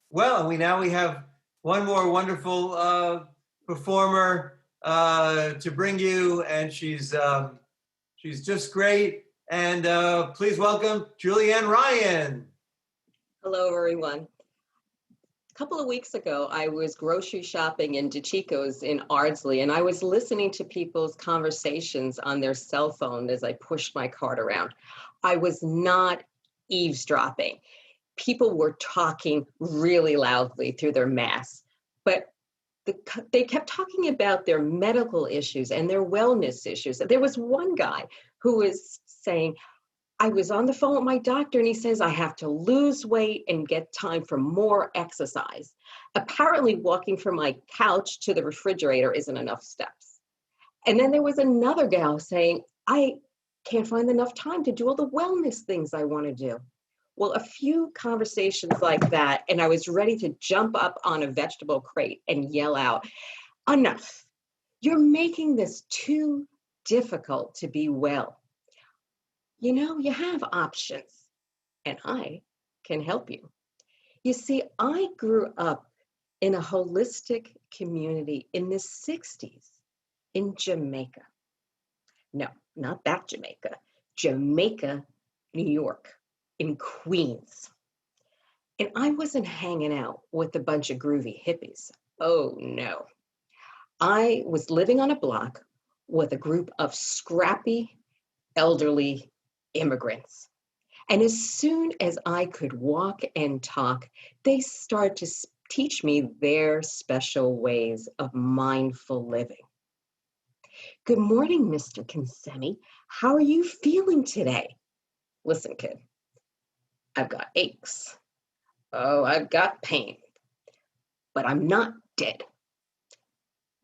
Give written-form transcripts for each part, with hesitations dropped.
Well, we have one more wonderful performer to bring you, and she's just great. And please welcome Julienne Ryan. Hello, everyone. A couple of weeks ago, I was grocery shopping in DeChico's in Ardsley, and I was listening to people's conversations on their cell phone as I pushed my cart around. I was not eavesdropping. People were talking really loudly through their masks, but they kept talking about their medical issues and their wellness issues. There was one guy who was saying, I was on the phone with my doctor and he says I have to lose weight and get time for more exercise. Apparently, walking from my couch to the refrigerator isn't enough steps. And then there was another gal saying, I can't find enough time to do all the wellness things I want to do. Well, a few conversations like that, and I was ready to jump up on a vegetable crate and yell out, enough. You're making this too difficult to be well. You know, you have options, and I can help you. You see, I grew up in a holistic community in the 60s in Jamaica. No, not that Jamaica. Jamaica, New York, in Queens. And I wasn't hanging out with a bunch of groovy hippies. Oh, no. I was living on a block with a group of scrappy, elderly immigrants. And as soon as I could walk and talk, they started to teach me their special ways of mindful living. Good morning, Mr. Consemi. How are you feeling today? Listen, kid, I've got aches. Oh, I've got pain, but I'm not dead.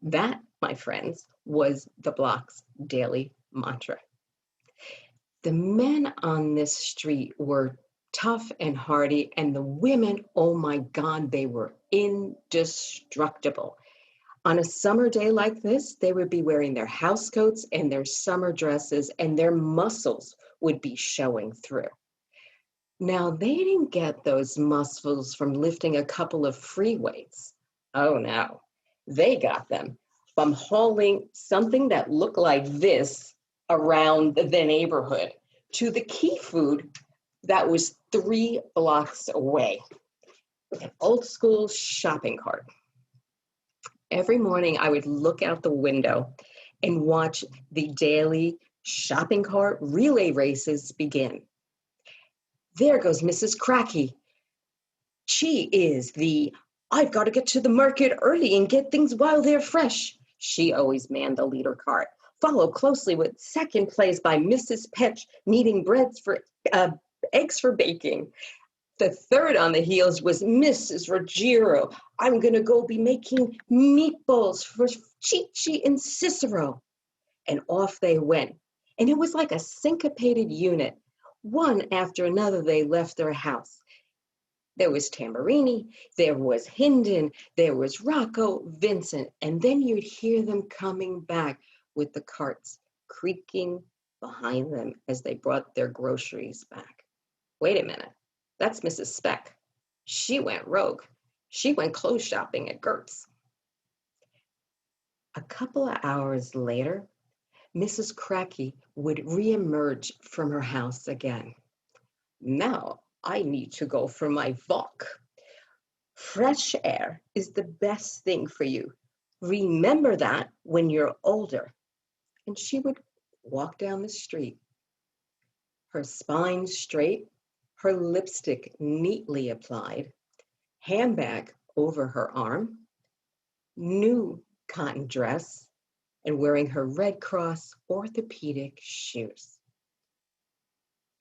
That, my friends, was the block's daily mantra. The men on this street were tough and hardy, and the women, oh my God, they were indestructible. On a summer day like this, they would be wearing their housecoats and their summer dresses, and their muscles would be showing through. Now, they didn't get those muscles from lifting a couple of free weights. Oh no, they got them from hauling something that looked like this around the neighborhood to the key food that was 3 blocks away. An old school shopping cart. Every morning I would look out the window and watch the daily shopping cart relay races begin. There goes Mrs. Cracky. She is the I've got to get to the market early and get things while they're fresh. She always manned the leader cart, followed closely with second place by Mrs. Petch, needing eggs for baking. The third on the heels was Mrs. Ruggiero. I'm going to go be making meatballs for Chi-Chi and Cicero. And off they went. And it was like a syncopated unit. One after another, they left their house. There was Tamburini, there was Hinden, there was Rocco, Vincent, and then you'd hear them coming back with the carts creaking behind them as they brought their groceries back. Wait a minute, that's Mrs. Speck. She went rogue. She went clothes shopping at Gertz. A couple of hours later, Mrs. Cracky would reemerge from her house again. Now, I need to go for my walk. Fresh air is the best thing for you. Remember that when you're older. And she would walk down the street, her spine straight, her lipstick neatly applied, handbag over her arm, new cotton dress, and wearing her Red Cross orthopedic shoes.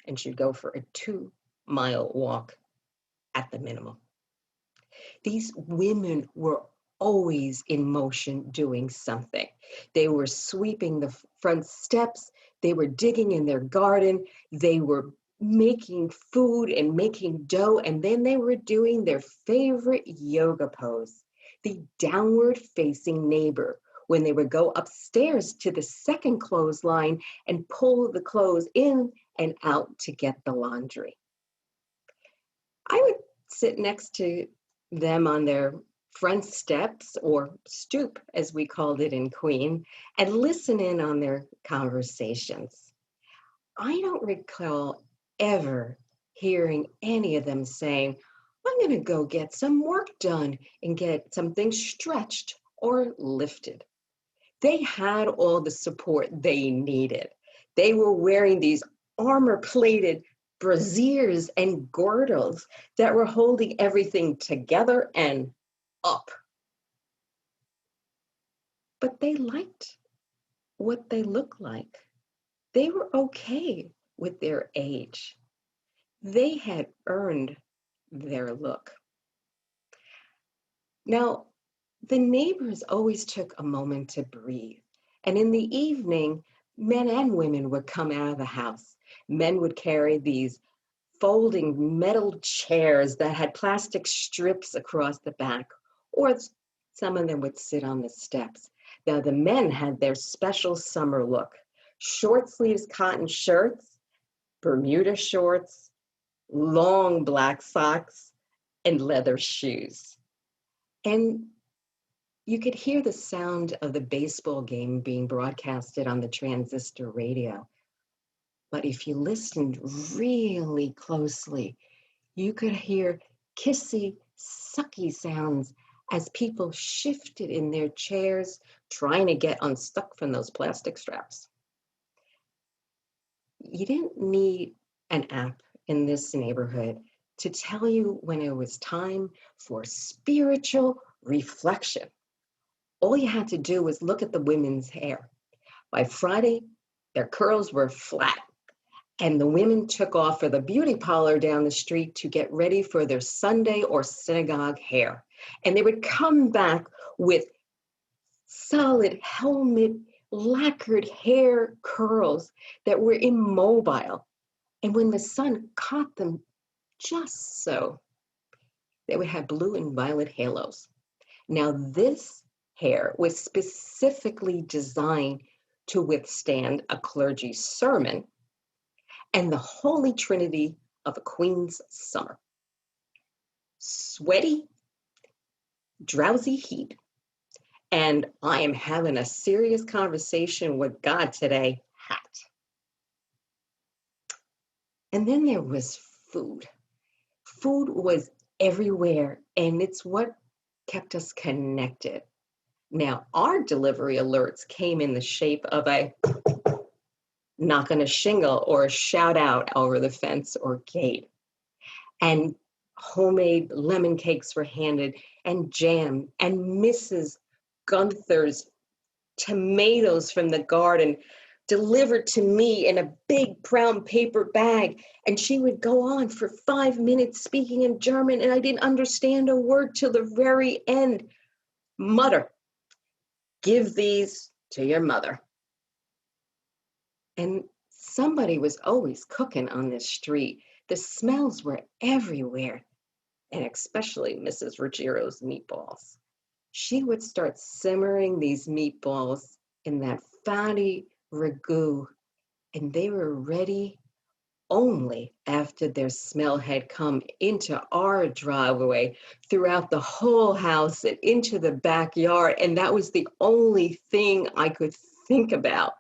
And she'd go for a 2-mile walk at the minimum. These women were always in motion doing something. They were sweeping the front steps, they were digging in their garden, they were making food and making dough, and then they were doing their favorite yoga pose, the downward facing neighbor, when they would go upstairs to the second clothesline and pull the clothes in and out to get the laundry. I would sit next to them on their front steps or stoop, as we called it in Queen, and listen in on their conversations. I don't recall ever hearing any of them saying, I'm going to go get some work done and get something stretched or lifted. They had all the support they needed. They were wearing these armor-plated brassieres and girdles that were holding everything together and up. But they liked what they looked like. They were okay with their age. They had earned their look. Now, the neighbors always took a moment to breathe. And in the evening, men and women would come out of the house. Men would carry these folding metal chairs that had plastic strips across the back, or some of them would sit on the steps. Now, the men had their special summer look: short sleeves cotton shirts, Bermuda shorts, long black socks, and leather shoes. And you could hear the sound of the baseball game being broadcasted on the transistor radio. But if you listened really closely, you could hear kissy, sucky sounds as people shifted in their chairs, trying to get unstuck from those plastic straps. You didn't need an app in this neighborhood to tell you when it was time for spiritual reflection. All you had to do was look at the women's hair. By Friday, their curls were flat, and the women took off for the beauty parlor down the street to get ready for their Sunday or synagogue hair. And they would come back with solid helmet lacquered hair curls that were immobile. And when the sun caught them just so, they would have blue and violet halos. Now, this hair was specifically designed to withstand a clergy sermon and the holy trinity of a queen's summer: sweaty, drowsy heat, and I am having a serious conversation with God today hat. And then there was food. Food was everywhere, and it's what kept us connected. Now, our delivery alerts came in the shape of a knock on a shingle or a shout out over the fence or gate. And homemade lemon cakes were handed, and jam, and Mrs. Gunther's tomatoes from the garden delivered to me in a big brown paper bag. And she would go on for 5 minutes speaking in German, and I didn't understand a word till the very end. Mutter, give these to your mother. And somebody was always cooking on this street. The smells were everywhere, and especially Mrs. Ruggiero's meatballs. She would start simmering these meatballs in that fatty ragu, and they were ready only after their smell had come into our driveway, throughout the whole house and into the backyard, and that was the only thing I could think about.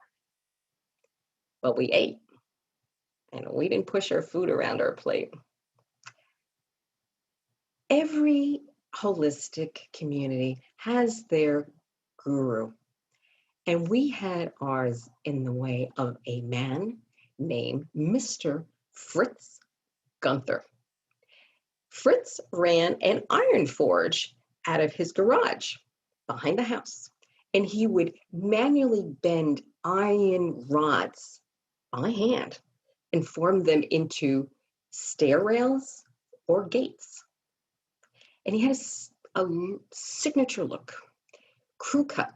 But we ate, and we didn't push our food around our plate. Every holistic community has their guru, and we had ours in the way of a man named Mr. Fritz Gunther. Fritz ran an iron forge out of his garage behind the house, and he would manually bend iron rods by hand and form them into stair rails or gates. And he had a signature look: crew cut,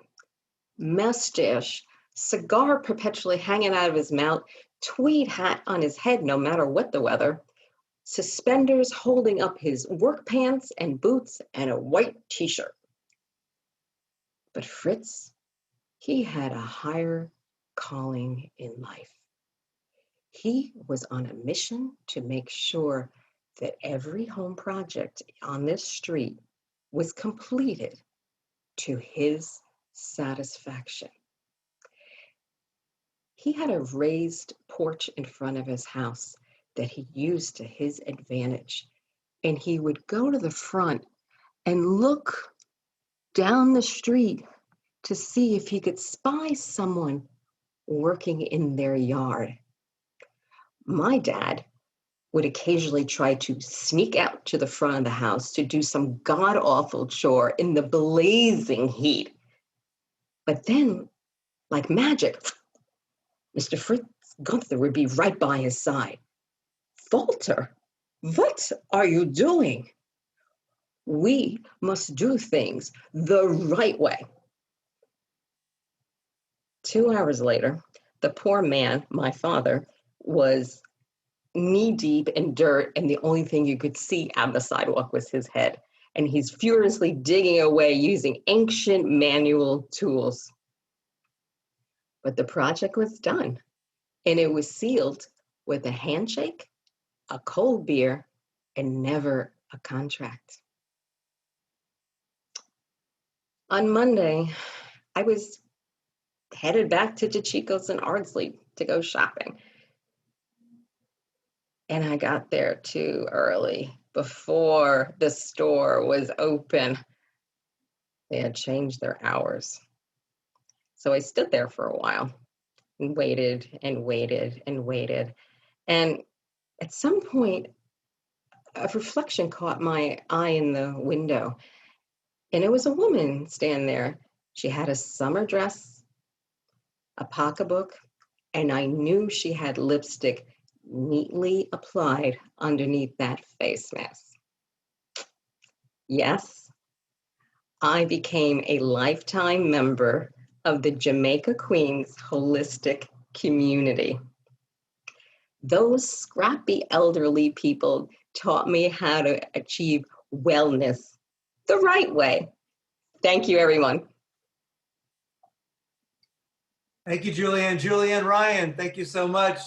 mustache, cigar perpetually hanging out of his mouth, tweed hat on his head no matter what the weather, suspenders holding up his work pants and boots, and a white t-shirt. But Fritz, he had a higher calling in life. He was on a mission to make sure that every home project on this street was completed to his satisfaction. He had a raised porch in front of his house that he used to his advantage. And he would go to the front and look down the street to see if he could spy someone working in their yard. My dad would occasionally try to sneak out to the front of the house to do some god-awful chore in the blazing heat. But then, like magic, Mr. Fritz Gunther would be right by his side. "Walter, what are you doing? We must do things the right way." 2 hours later, the poor man, my father, was knee-deep in dirt, and the only thing you could see on the sidewalk was his head. And he's furiously digging away using ancient manual tools. But the project was done, and it was sealed with a handshake, a cold beer, and never a contract. On Monday, I was headed back to DeChico's in Ardsley to go shopping. And I got there too early, before the store was open. They had changed their hours. So I stood there for a while and waited and waited and waited. And at some point, a reflection caught my eye in the window. And it was a woman standing there. She had a summer dress, a pocketbook, and I knew she had lipstick neatly applied underneath that face mask. Yes, I became a lifetime member of the Jamaica Queens holistic community. Those scrappy elderly people taught me how to achieve wellness the right way. Thank you, everyone. Thank you, Julienne. Julienne Ryan, thank you so much.